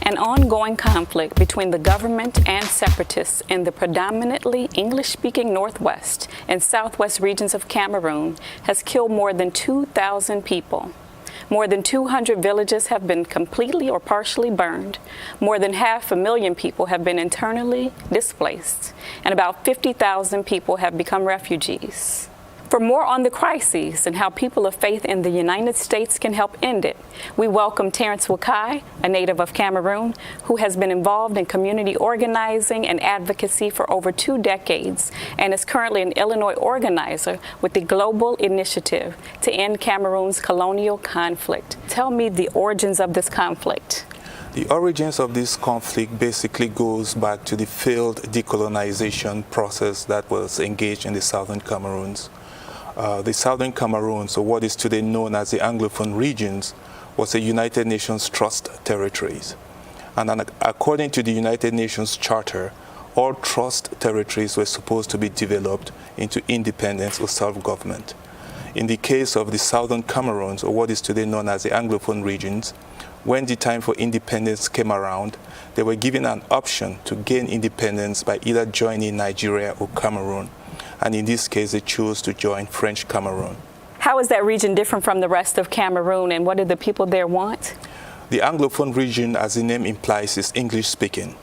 An ongoing conflict between the government and separatists in the predominantly English-speaking northwest and southwest regions of Cameroon has killed more than 2,000 people. More than 200 villages have been completely or partially burned. More than 500,000 people have been internally displaced, and about 50,000 people have become refugees. For more on the crises and how people of faith in the United States can help end it, we welcome Terrence Wakai, a native of Cameroon, who has been involved in community organizing and advocacy for over 2 decades and is currently an Illinois organizer with the Global Initiative to End Cameroon's Colonial Conflict. Tell me the origins of this conflict. The origins of this conflict basically goes back to the failed decolonization process that was engaged in the southern Cameroons. The southern Cameroon, so what is today known as the Anglophone regions, was a United Nations Trust territories. And according to the United Nations Charter, all trust territories were supposed to be developed into independence or self-government. In the case of the southern Cameroons, or what is today known as the Anglophone regions, when the time for independence came around, they were given an option to gain independence by either joining Nigeria or Cameroon. And in this case, they chose to join French Cameroon. How is that region different from the rest of Cameroon, and what do the people there want? The Anglophone region, as the name implies, is English-speaking.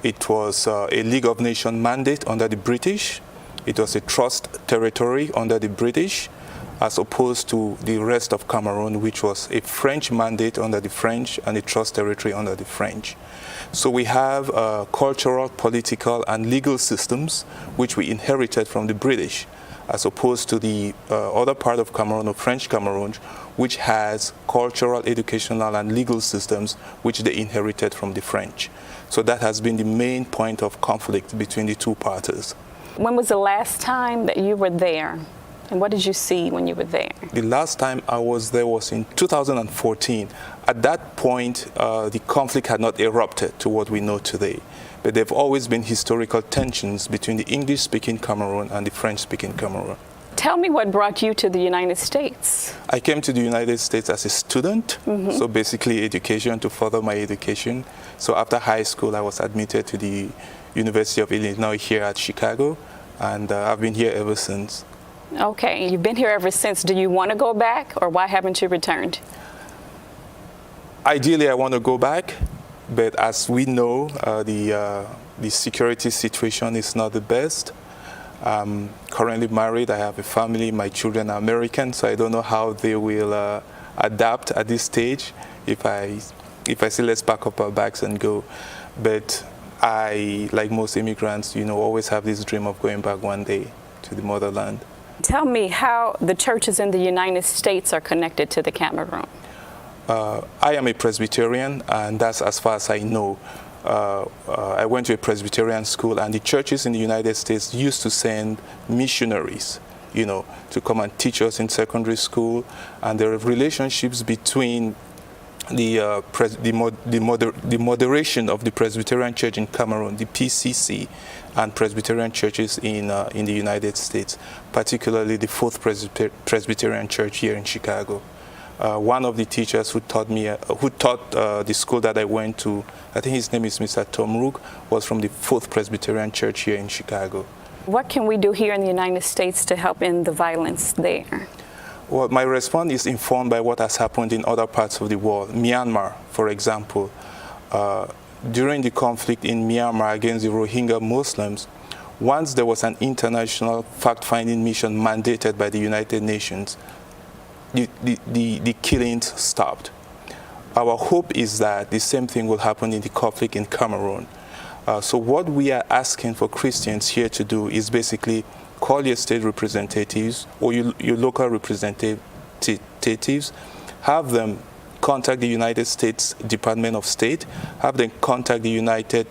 It was a League of Nations mandate under the British. It was a trust territory under the British, as opposed to the rest of Cameroon, which was a French mandate under the French and a trust territory under the French. So we have cultural, political, and legal systems which we inherited from the British, as opposed to the other part of Cameroon, or French Cameroon, which has cultural, educational, and legal systems which they inherited from the French. So that has been the main point of conflict between the two parties. When was the last time that you were there? And what did you see when you were there? The last time I was there was in 2014. At that point, the conflict had not erupted to what we know today. But there have always been historical tensions between the English-speaking Cameroon and the French-speaking Cameroon. Tell me what brought you to the United States. I came to the United States as a student, so basically education, to further my education. So after high school, I was admitted to the University of Illinois here at Chicago, and I've been here ever since. Okay, you've been here ever since. Do you want to go back, or why haven't you returned? Ideally, I want to go back, but as we know, the security situation is not the best. I'm currently married. I have a family. My children are American, so I don't know how they will adapt at this stage. If I say let's pack up our bags and go, but I, like most immigrants, always have this dream of going back one day to the motherland. Tell me how the churches in the United States are connected to the Cameroon. I am a Presbyterian, and that's as far as I know. I went to a Presbyterian school, and the churches in the United States used to send missionaries, to come and teach us in secondary school. And there are relationships between the moderation of the Presbyterian Church in Cameroon, the PCC, and Presbyterian churches in the United States, particularly the Fourth Presbyterian Church here in Chicago. One of the teachers who taught the school that I went to, I think his name is Mr. Tom Rook, was from the Fourth Presbyterian Church here in Chicago. What can we do here in the United States to help end the violence there? Well, my response is informed by what has happened in other parts of the world. Myanmar, for example. During the conflict in Myanmar against the Rohingya Muslims, once there was an international fact-finding mission mandated by the United Nations, the killings stopped. Our hope is that the same thing will happen in the conflict in Cameroon. So what we are asking for Christians here to do is basically call your state representatives or your local representatives, have them contact the United States Department of State, have them contact the United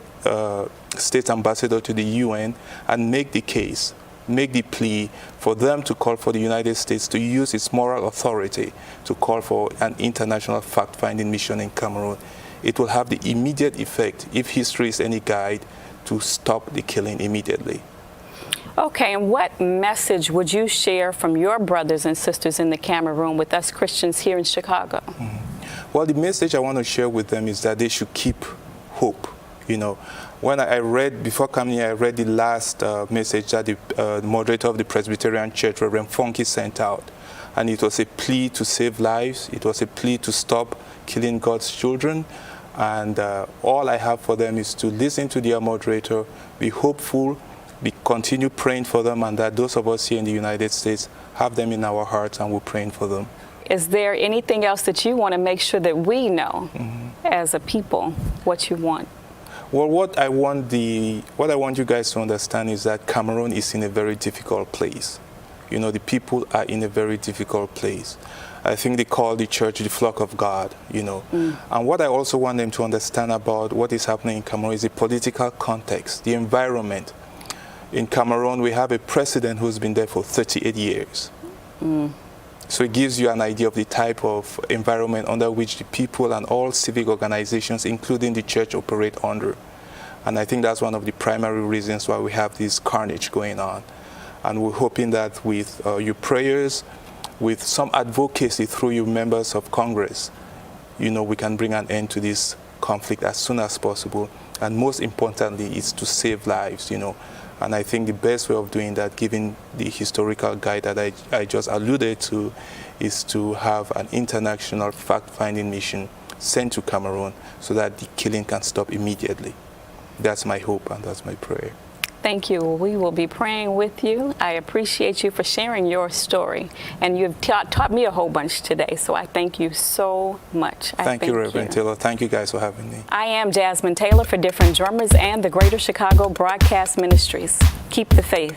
States Ambassador to the UN, and make the case, make the plea for them to call for the United States to use its moral authority to call for an international fact-finding mission in Cameroon. It will have the immediate effect, if history is any guide, to stop the killing immediately. Okay, and what message would you share from your brothers and sisters in the Cameroon with us Christians here in Chicago? Well, the message I want to share with them is that they should keep hope. You know, when I read, before coming here, I read the last message that the moderator of the Presbyterian Church, Reverend Funky, sent out. And it was a plea to save lives. It was a plea to stop killing God's children. And all I have for them is to listen to their moderator, be hopeful, continue praying for them, and that those of us here in the United States have them in our hearts and we're praying for them. Is there anything else that you want to make sure that we know as a people, what you want? Well, what I want you guys to understand is that Cameroon is in a very difficult place. You know, the people are in a very difficult place. I think they call the church the flock of God, you know. And what I also want them to understand about what is happening in Cameroon is the political context, the environment. In Cameroon, we have a president who's been there for 38 years. So it gives you an idea of the type of environment under which the people and all civic organizations, including the church, operate under. And I think that's one of the primary reasons why we have this carnage going on. And we're hoping that with your prayers, with some advocacy through you members of Congress, you know, we can bring an end to this conflict as soon as possible. And most importantly, is to save lives, you know. And I think the best way of doing that, given the historical guide that I just alluded to, is to have an international fact-finding mission sent to Cameroon so that the killing can stop immediately. That's my hope and that's my prayer. Thank you. We will be praying with you. I appreciate you for sharing your story. And you've taught me a whole bunch today, so I thank you so much. Thank you, Reverend Taylor. Thank you guys for having me. I am Jasmine Taylor for Different Drummers and the Greater Chicago Broadcast Ministries. Keep the faith.